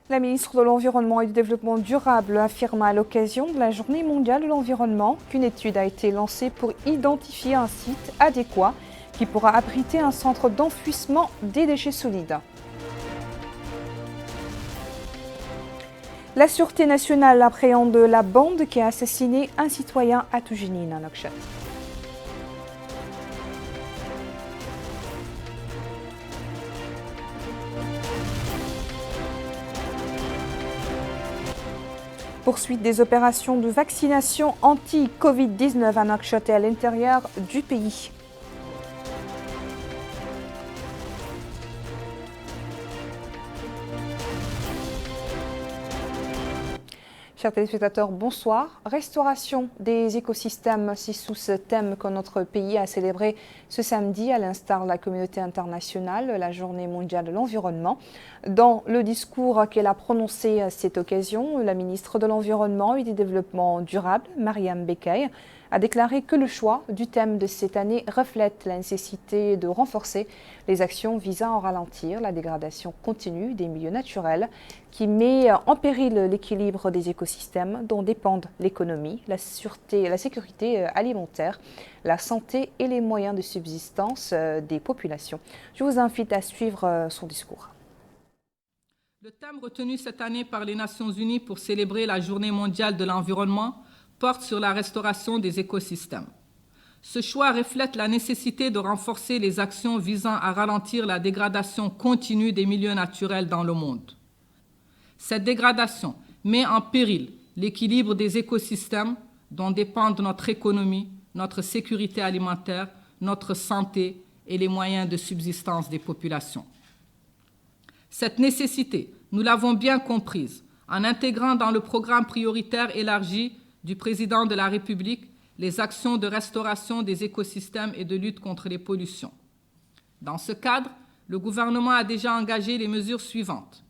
La ministre de l'Environnement et du Développement durable affirma à l'occasion de la Journée mondiale de l'environnement qu'une étude a été lancée pour identifier un site adéquat qui pourra abriter un centre d'enfouissement des déchets solides. La Sûreté nationale appréhende la bande qui a assassiné un citoyen à Toujinine, à Nouakchott. Poursuite des opérations de vaccination anti-Covid-19 à Nouakchott et à l'intérieur du pays. Chers téléspectateurs, bonsoir. Restauration des écosystèmes, c'est sous ce thème que notre pays a célébré ce samedi, à l'instar de la communauté internationale, la Journée mondiale de l'environnement. Dans le discours qu'elle a prononcé à cette occasion, la ministre de l'Environnement et du Développement durable, Mariam Bekay, a déclaré que le choix du thème de cette année reflète la nécessité de renforcer les actions visant à ralentir la dégradation continue des milieux naturels qui met en péril l'équilibre des écosystèmes dont dépendent l'économie, la sûreté, la sécurité alimentaire, la santé et les moyens de subsistance des populations. Je vous invite à suivre son discours. Le thème retenu cette année par les Nations Unies pour célébrer la Journée mondiale de l'environnement porte sur la restauration des écosystèmes. Ce choix reflète la nécessité de renforcer les actions visant à ralentir la dégradation continue des milieux naturels dans le monde. Cette dégradation met en péril l'équilibre des écosystèmes dont dépendent notre économie, notre sécurité alimentaire, notre santé et les moyens de subsistance des populations. Cette nécessité, nous l'avons bien comprise en intégrant dans le programme prioritaire élargi du président de la République les actions de restauration des écosystèmes et de lutte contre les pollutions. Dans ce cadre, le gouvernement a déjà engagé les mesures suivantes.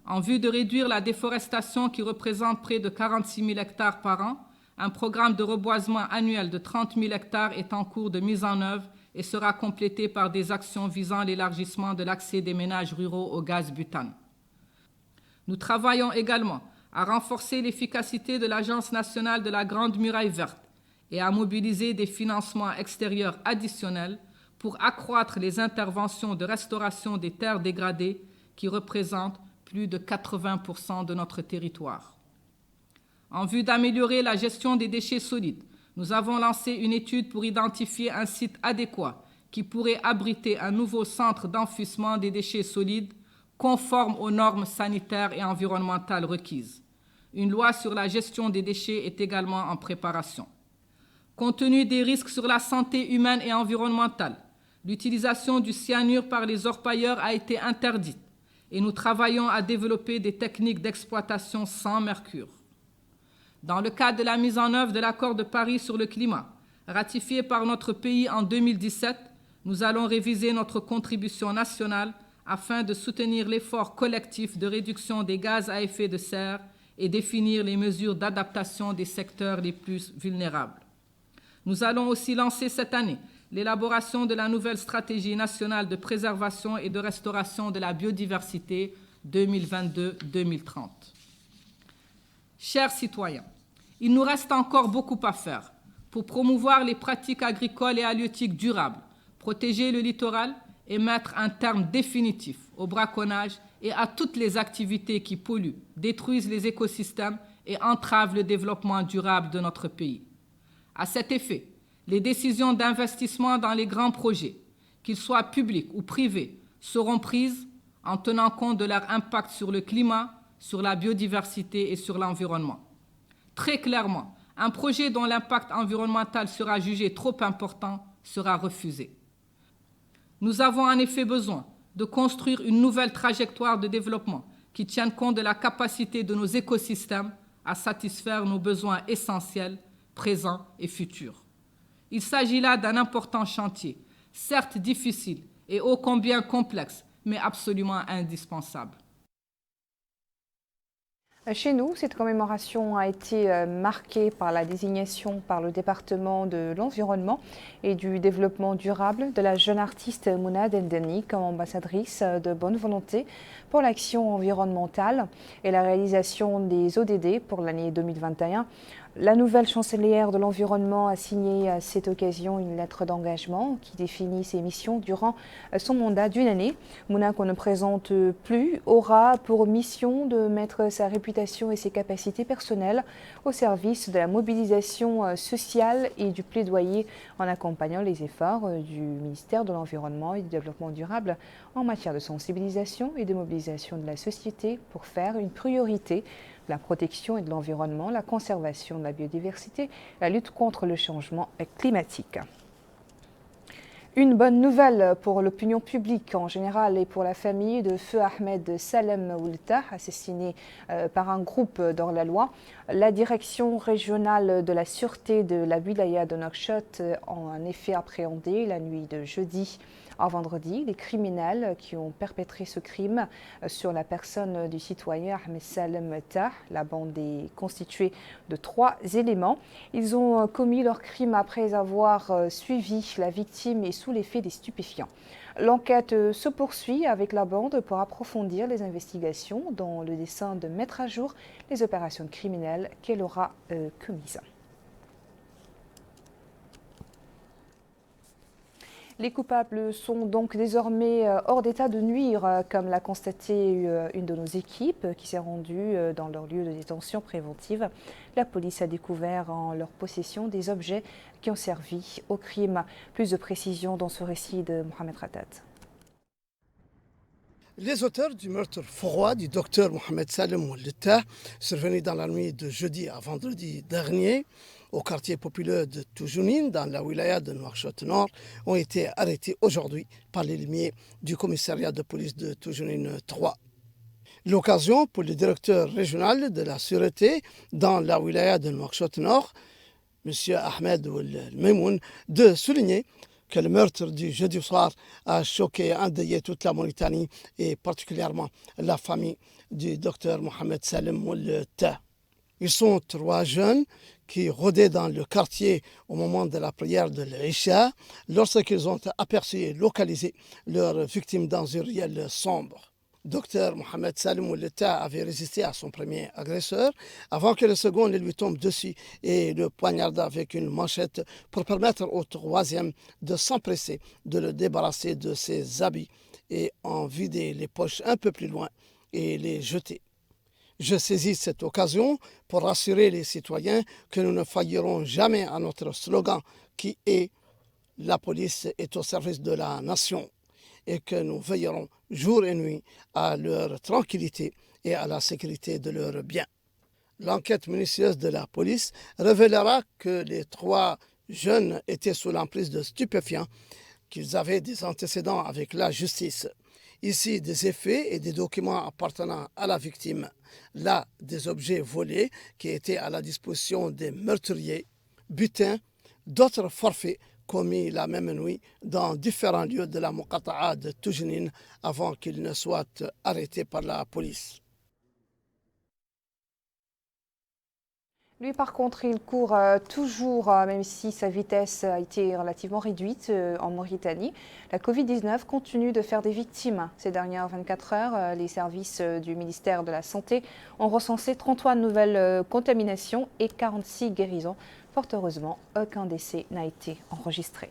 En vue de réduire la déforestation qui représente près de 46 000 hectares par an, un programme de reboisement annuel de 30 000 hectares est en cours de mise en œuvre et sera complété par des actions visant l'élargissement de l'accès des ménages ruraux au gaz butane. Nous travaillons également à renforcer l'efficacité de l'Agence nationale de la Grande Muraille verte et à mobiliser des financements extérieurs additionnels pour accroître les interventions de restauration des terres dégradées qui représentent plus de 80% de notre territoire. En vue d'améliorer la gestion des déchets solides, nous avons lancé une étude pour identifier un site adéquat qui pourrait abriter un nouveau centre d'enfouissement des déchets solides conforme aux normes sanitaires et environnementales requises. Une loi sur la gestion des déchets est également en préparation. Compte tenu des risques sur la santé humaine et environnementale, l'utilisation du cyanure par les orpailleurs a été interdite et nous travaillons à développer des techniques d'exploitation sans mercure. Dans le cadre de la mise en œuvre de l'accord de Paris sur le climat, ratifié par notre pays en 2017, nous allons réviser notre contribution nationale afin de soutenir l'effort collectif de réduction des gaz à effet de serre et définir les mesures d'adaptation des secteurs les plus vulnérables. Nous allons aussi lancer cette année l'élaboration de la nouvelle stratégie nationale de préservation et de restauration de la biodiversité 2022-2030. Chers citoyens, il nous reste encore beaucoup à faire pour promouvoir les pratiques agricoles et halieutiques durables, protéger le littoral et mettre un terme définitif au braconnage et à toutes les activités qui polluent, détruisent les écosystèmes et entravent le développement durable de notre pays. À cet effet, les décisions d'investissement dans les grands projets, qu'ils soient publics ou privés, seront prises en tenant compte de leur impact sur le climat, sur la biodiversité et sur l'environnement. Très clairement, un projet dont l'impact environnemental sera jugé trop important sera refusé. Nous avons en effet besoin de construire une nouvelle trajectoire de développement qui tienne compte de la capacité de nos écosystèmes à satisfaire nos besoins essentiels, présents et futurs. Il s'agit là d'un important chantier, certes difficile et ô combien complexe, mais absolument indispensable. Chez nous, cette commémoration a été marquée par la désignation par le département de l'environnement et du développement durable de la jeune artiste Mouna Dendeni comme ambassadrice de bonne volonté pour l'action environnementale et la réalisation des ODD pour l'année 2021. La nouvelle chancelière de l'environnement a signé à cette occasion une lettre d'engagement qui définit ses missions durant son mandat d'une année. Mouna, qu'on ne présente plus, aura pour mission de mettre sa réputation et ses capacités personnelles au service de la mobilisation sociale et du plaidoyer en accompagnant les efforts du ministère de l'Environnement et du Développement durable en matière de sensibilisation et de mobilisation de la société pour faire une priorité la protection et de l'environnement, la conservation de la biodiversité, la lutte contre le changement climatique. Une bonne nouvelle pour l'opinion publique en général et pour la famille de feu Ahmed Salem Oulta, assassiné par un groupe d'hors-la-loi. La direction régionale de la sûreté de la wilaya de Nouakchott a en effet appréhendé la nuit de jeudi à vendredi les criminels qui ont perpétré ce crime sur la personne du citoyen Ahmed Salem Tah. La bande est constituée de 3 éléments. Ils ont commis leur crime après avoir suivi la victime et sous l'effet des stupéfiants. L'enquête se poursuit avec la bande pour approfondir les investigations dans le dessein de mettre à jour les opérations criminelles qu'elle aura commises. Les coupables sont donc désormais hors d'état de nuire, comme l'a constaté une de nos équipes qui s'est rendue dans leur lieu de détention préventive. La police a découvert en leur possession des objets qui ont servi au crime. Plus de précisions dans ce récit de Mohamed Ratat. Les auteurs du meurtre froid du docteur Mohamed Salem Oulta, survenu dans la nuit de jeudi à vendredi dernier, au quartier populaire de Toujounine, dans la wilaya de Nouakchott-Nord, ont été arrêtés aujourd'hui par les limiers du commissariat de police de Toujounine 3. L'occasion pour le directeur régional de la sûreté dans la wilaya de Nouakchott-Nord, M. Ahmed Ould Memoun, de souligner que le meurtre du jeudi soir a choqué et endeuillé toute la Mauritanie et particulièrement la famille du docteur Mohamed Salem Oulta. Ils sont 3 jeunes qui rôdaient dans le quartier au moment de la prière de l'Isha lorsqu'ils ont aperçu et localisé leur victime dans une ruelle sombre. Docteur Mohamed Salem Oulta avait résisté à son premier agresseur avant que le second ne lui tombe dessus et le poignarde avec une manchette pour permettre au troisième de s'empresser de le débarrasser de ses habits et en vider les poches un peu plus loin et les jeter. Je saisis cette occasion pour rassurer les citoyens que nous ne faillirons jamais à notre slogan qui est « La police est au service de la nation » et que nous veillerons jour et nuit à leur tranquillité et à la sécurité de leurs biens. L'enquête minutieuse de la police révélera que les 3 jeunes étaient sous l'emprise de stupéfiants, qu'ils avaient des antécédents avec la justice. Ici, des effets et des documents appartenant à la victime. Là, des objets volés qui étaient à la disposition des meurtriers, butins, d'autres forfaits commis la même nuit dans différents lieux de la Muqata'a de Toujounine avant qu'ils ne soient arrêtés par la police. Lui, par contre, il court toujours, même si sa vitesse a été relativement réduite en Mauritanie. La Covid-19 continue de faire des victimes. Ces dernières 24 heures, les services du ministère de la Santé ont recensé 33 nouvelles contaminations et 46 guérisons. Fort heureusement, aucun décès n'a été enregistré.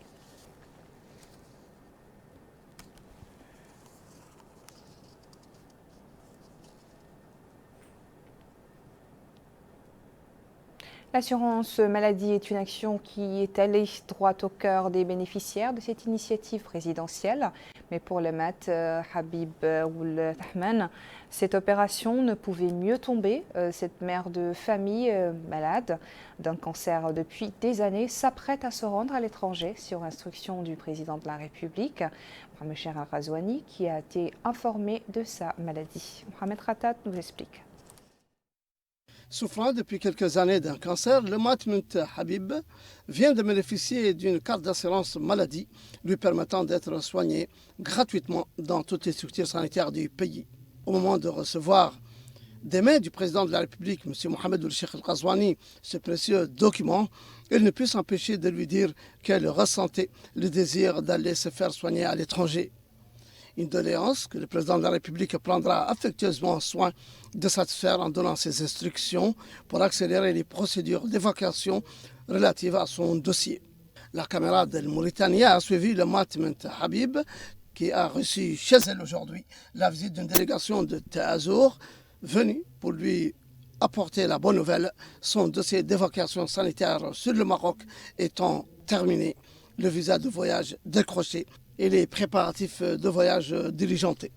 L'assurance maladie est une action qui est allée droit au cœur des bénéficiaires de cette initiative présidentielle. Mais pour le mat Habib Ould Tahman, cette opération ne pouvait mieux tomber. Cette mère de famille malade d'un cancer depuis des années s'apprête à se rendre à l'étranger sur instruction du président de la République, Mohamed Cher Al-Razouani, qui a été informé de sa maladie. Mohamed Ratat nous explique. Souffrant depuis quelques années d'un cancer, le Matmut Habib vient de bénéficier d'une carte d'assurance maladie lui permettant d'être soigné gratuitement dans toutes les structures sanitaires du pays. Au moment de recevoir des mains du président de la République, M. Mohamed Ould-Cheikh Al-Ghazouani, ce précieux document, il ne peut s'empêcher de lui dire qu'elle ressentait le désir d'aller se faire soigner à l'étranger. Une doléance que le président de la République prendra affectueusement soin de satisfaire en donnant ses instructions pour accélérer les procédures d'évacuation relatives à son dossier. La caméra de Mauritania a suivi le Matment Habib, qui a reçu chez elle aujourd'hui la visite d'une délégation de Taazour venue pour lui apporter la bonne nouvelle, son dossier d'évacuation sanitaire sur le Maroc étant terminé, le visa de voyage décroché et les préparatifs de voyage diligentés.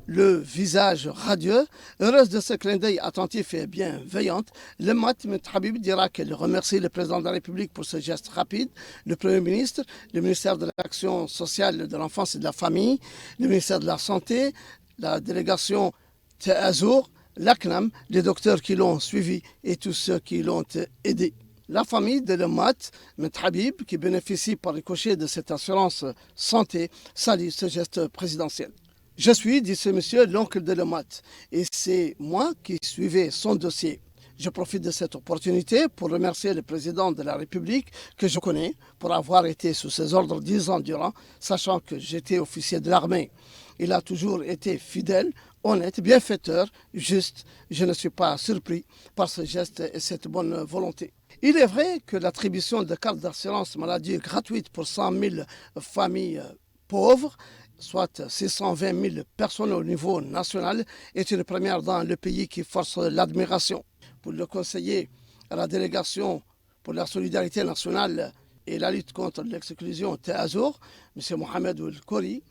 Le visage radieux, heureuse de ce clin d'œil attentif et bienveillante, le Matment Habib dira qu'elle remercie le président de la République pour ce geste rapide, le Premier ministre, le ministère de l'Action sociale, de l'enfance et de la famille, le ministère de la Santé, la délégation Taazour, l'ACNAM, les docteurs qui l'ont suivi et tous ceux qui l'ont aidé. La famille de Matment Habib, qui bénéficie par ricochet de cette assurance santé, salue ce geste présidentiel. Je suis, dit ce monsieur, l'oncle de Mat, et c'est moi qui suivais son dossier. Je profite de cette opportunité pour remercier le président de la République que je connais pour avoir été sous ses ordres 10 ans durant, sachant que j'étais officier de l'armée. Il a toujours été fidèle, honnête, bienfaiteur, juste. Je ne suis pas surpris par ce geste et cette bonne volonté. Il est vrai que l'attribution de cartes d'assurance maladie gratuite pour 100 000 familles pauvres, soit 620 000 personnes au niveau national, est une première dans le pays qui force l'admiration. Pour le conseiller à la délégation pour la solidarité nationale et la lutte contre l'exclusion Taazour, M. Mohamed Ould-Khori,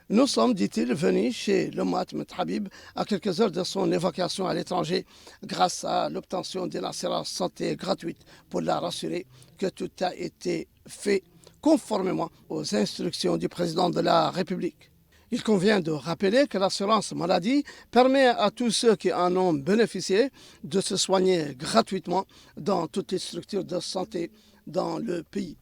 nous sommes, dit-il, venus chez le Matment Habib à quelques heures de son évacuation à l'étranger grâce à l'obtention d'une assurance santé gratuite pour la rassurer que tout a été fait conformément aux instructions du président de la République. Il convient de rappeler que l'assurance maladie permet à tous ceux qui en ont bénéficié de se soigner gratuitement dans toutes les structures de santé dans le pays.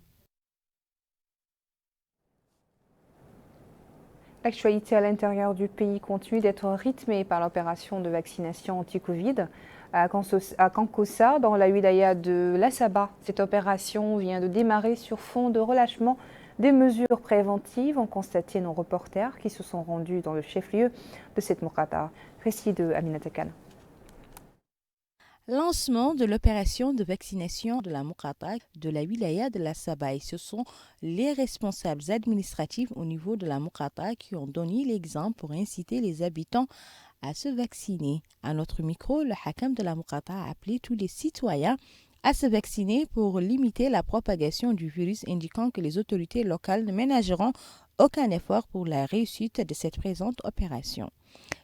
L'actualité à l'intérieur du pays continue d'être rythmée par l'opération de vaccination anti-Covid. À Kankossa, dans la wilaya de l'Assaba, cette opération vient de démarrer sur fond de relâchement des mesures préventives, ont constaté nos reporters qui se sont rendus dans le chef-lieu de cette Moukata. Récit de Aminata Khan. Lancement de l'opération de vaccination de la Moukata de la wilaya de l'Assaba. Ce sont les responsables administratifs au niveau de la Moukata qui ont donné l'exemple pour inciter les habitants à se vacciner. À notre micro, le Hakam de la Moukata a appelé tous les citoyens à se vacciner pour limiter la propagation du virus, indiquant que les autorités locales ne ménageront aucun effort pour la réussite de cette présente opération.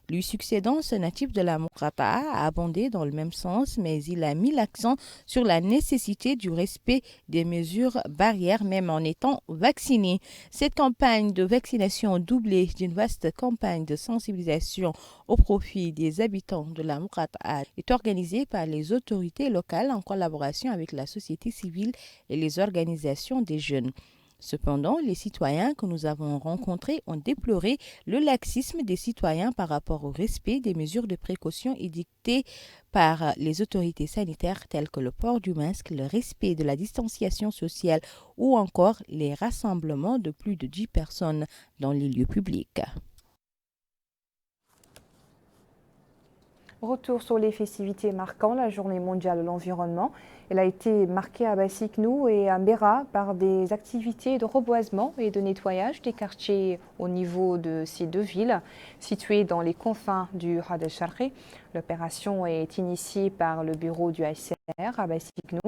Lui succédant, ce natif de la Moukata a abondé dans le même sens, mais il a mis l'accent sur la nécessité du respect des mesures barrières, même en étant vacciné. Cette campagne de vaccination doublée d'une vaste campagne de sensibilisation au profit des habitants de la Moukata est organisée par les autorités locales en collaboration avec la société civile et les organisations des jeunes. Cependant, les citoyens que nous avons rencontrés ont déploré le laxisme des citoyens par rapport au respect des mesures de précaution édictées par les autorités sanitaires telles que le port du masque, le respect de la distanciation sociale ou encore les rassemblements de plus de 10 personnes dans les lieux publics. Retour sur les festivités marquant la Journée mondiale de l'environnement. Elle a été marquée à Bassiknou et à Mbera par des activités de reboisement et de nettoyage des quartiers au niveau de ces deux villes situées dans les confins du Hadj Sharqi. L'opération est initiée par le bureau du HCR à Bassiknou.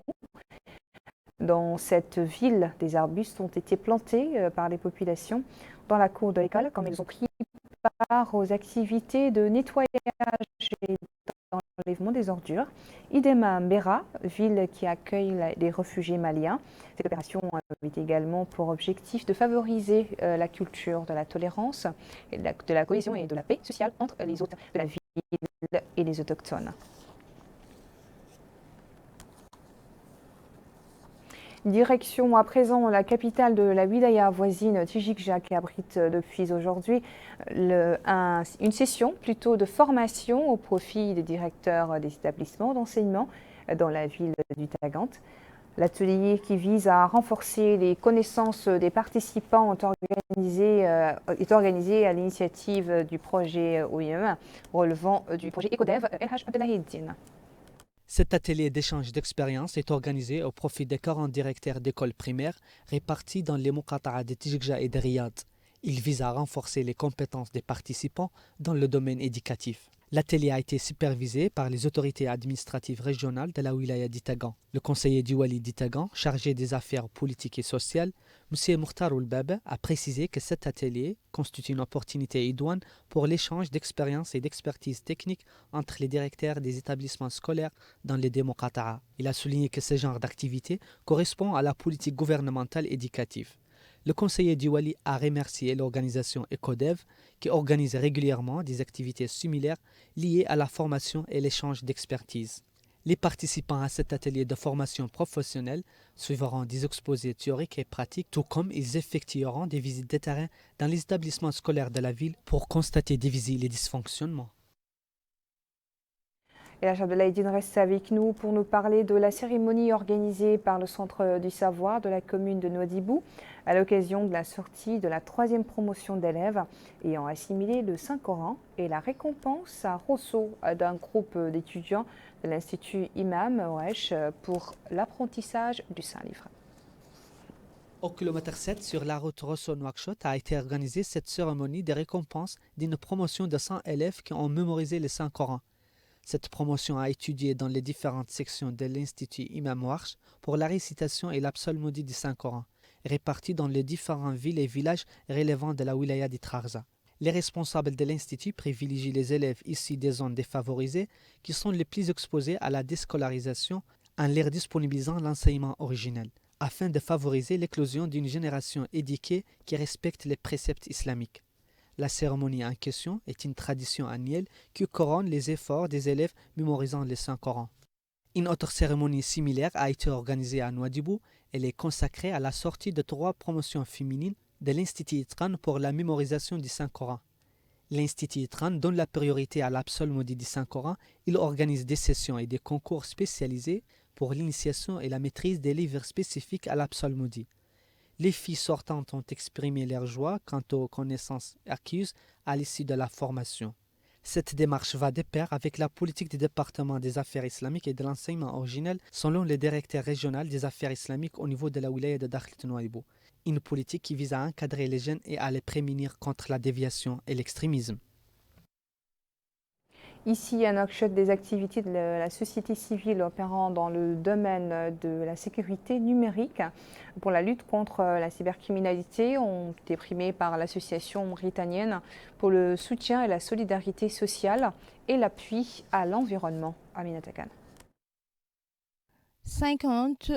Dans cette ville, des arbustes ont été plantés par les populations dans la cour de l'école, comme ils ont pris part aux activités de nettoyage et d'enlèvement des ordures. Idem à Mbera, ville qui accueille les réfugiés maliens. Cette opération avait également pour objectif de favoriser la culture de la tolérance, et de la cohésion et de la paix sociale entre les hôtes de la ville et les autochtones. Direction à présent la capitale de la wilaya voisine, Tijikja, qui abrite depuis aujourd'hui une session plutôt de formation au profit des directeurs des établissements d'enseignement dans la ville du Tagant. L'atelier qui vise à renforcer les connaissances des participants est organisé à l'initiative du projet OIM relevant du projet EcoDev El Haj Abdelahiddin. Cet atelier d'échange d'expériences est organisé au profit des 40 directeurs d'écoles primaires répartis dans les Muqata'a de Tijikja et de Riyad. Il vise à renforcer les compétences des participants dans le domaine éducatif. L'atelier a été supervisé par les autorités administratives régionales de la wilaya d'Itagan. Le conseiller du Wali d'Itagan, chargé des affaires politiques et sociales, M. Mukhtar Oulbaba, a précisé que cet atelier constitue une opportunité idoine pour l'échange d'expériences et d'expertise technique entre les directeurs des établissements scolaires dans les Muqata'a. Il a souligné que ce genre d'activité correspond à la politique gouvernementale éducative. Le conseiller du Wali a remercié l'organisation EcoDev qui organise régulièrement des activités similaires liées à la formation et l'échange d'expertise. Les participants à cet atelier de formation professionnelle suivront des exposés théoriques et pratiques, tout comme ils effectueront des visites de terrain dans les établissements scolaires de la ville pour constater des visites et dysfonctionnements. El Haj Abdelahiddin reste avec nous pour nous parler de la cérémonie organisée par le Centre du Savoir de la commune de Nouadhibou à l'occasion de la sortie de la 3e promotion d'élèves ayant assimilé le Saint-Coran et la récompense à Rosso d'un groupe d'étudiants de l'Institut Imam Wesh pour l'apprentissage du Saint-Livre. Au kilomètre 7 sur la route Rosso-Nouakchott a été organisée cette cérémonie de récompense d'une promotion de 100 élèves qui ont mémorisé le Saint-Coran. Cette promotion a étudié dans les différentes sections de l'Institut Imam Warsh pour la récitation et la psalmodie du Saint-Coran, répartis dans les différentes villes et villages relevant de la wilaya d'Itrarza. Les responsables de l'Institut privilégient les élèves issus des zones défavorisées qui sont les plus exposés à la déscolarisation en leur disponibilisant l'enseignement originel, afin de favoriser l'éclosion d'une génération éduquée qui respecte les préceptes islamiques. La cérémonie en question est une tradition annuelle qui couronne les efforts des élèves mémorisant le Saint-Coran. Une autre cérémonie similaire a été organisée à Nouadhibou. Elle est consacrée à la sortie de 3 promotions féminines de l'Institut Itran pour la mémorisation du Saint-Coran. L'Institut Itran donne la priorité à la psalmodie du Saint-Coran. Il organise des sessions et des concours spécialisés pour l'initiation et la maîtrise des livres spécifiques à la psalmodie. Les filles sortantes ont exprimé leur joie quant aux connaissances acquises à l'issue de la formation. Cette démarche va de pair avec la politique du département des affaires islamiques et de l'enseignement originel selon le directeur régional des affaires islamiques au niveau de la wilaya de Dakhlet Nouadhibou. Une politique qui vise à encadrer les jeunes et à les prémunir contre la déviation et l'extrémisme. Ici à Nouakchott, des activités de la société civile opérant dans le domaine de la sécurité numérique pour la lutte contre la cybercriminalité ont été primées par l'association mauritanienne pour le soutien et la solidarité sociale et l'appui à l'environnement. Aminata Khan. 50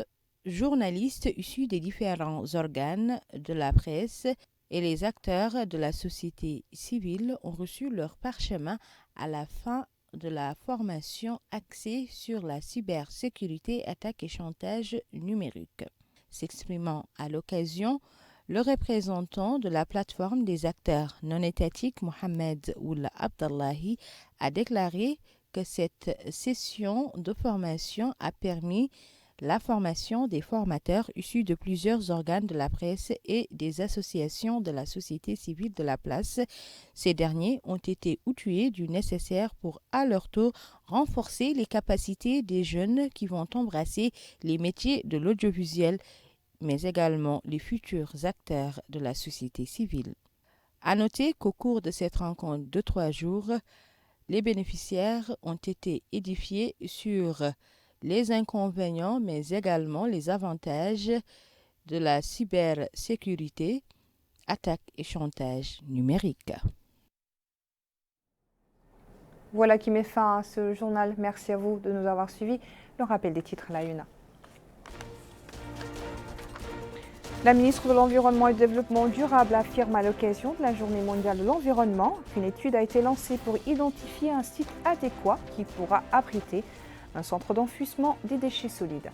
journalistes issus des différents organes de la presse et les acteurs de la société civile ont reçu leur parchemin à la fin de la formation axée sur la cybersécurité, attaque et chantage numérique. S'exprimant à l'occasion, le représentant de la plateforme des acteurs non étatiques, Mohamed Ould Abdallahi, a déclaré que cette session de formation a permis la formation des formateurs issus de plusieurs organes de la presse et des associations de la société civile de la place. Ces derniers ont été outillés du nécessaire pour, à leur tour, renforcer les capacités des jeunes qui vont embrasser les métiers de l'audiovisuel, mais également les futurs acteurs de la société civile. À noter qu'au cours de cette rencontre de 3 jours, les bénéficiaires ont été édifiés sur les inconvénients, mais également les avantages de la cybersécurité, attaque et chantage numérique. Voilà qui met fin à ce journal. Merci à vous de nous avoir suivis. Le rappel des titres à la une. La ministre de l'Environnement et du Développement durable affirme à l'occasion de la Journée mondiale de l'environnement qu'une étude a été lancée pour identifier un site adéquat qui pourra abriter un centre d'enfouissement des déchets solides.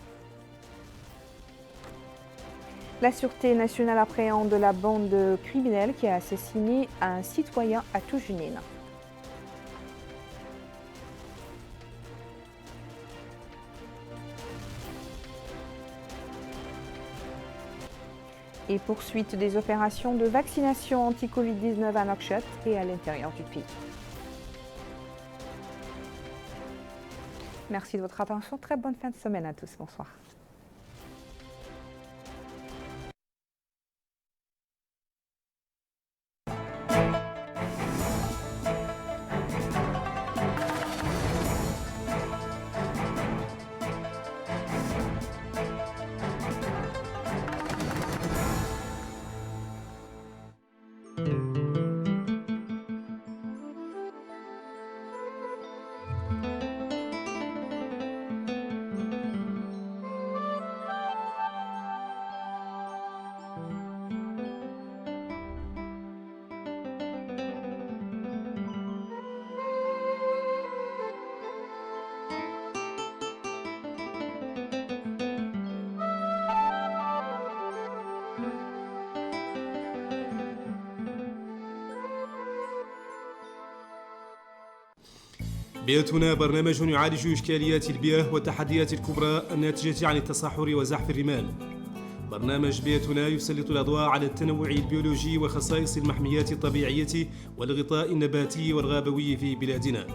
La Sûreté nationale appréhende la bande criminelle qui a assassiné un citoyen à Toujunine. Et poursuite des opérations de vaccination anti-Covid-19 à Nouakchott et à l'intérieur du pays. Merci de votre attention. Très bonne fin de semaine à tous. Bonsoir. بيئتنا برنامج يعالج إشكاليات البيئة والتحديات الكبرى الناتجة عن التصحر وزحف الرمال. برنامج بيئتنا يسلط الأضواء على التنوع البيولوجي وخصائص المحميات الطبيعية والغطاء النباتي والغابوي في بلادنا.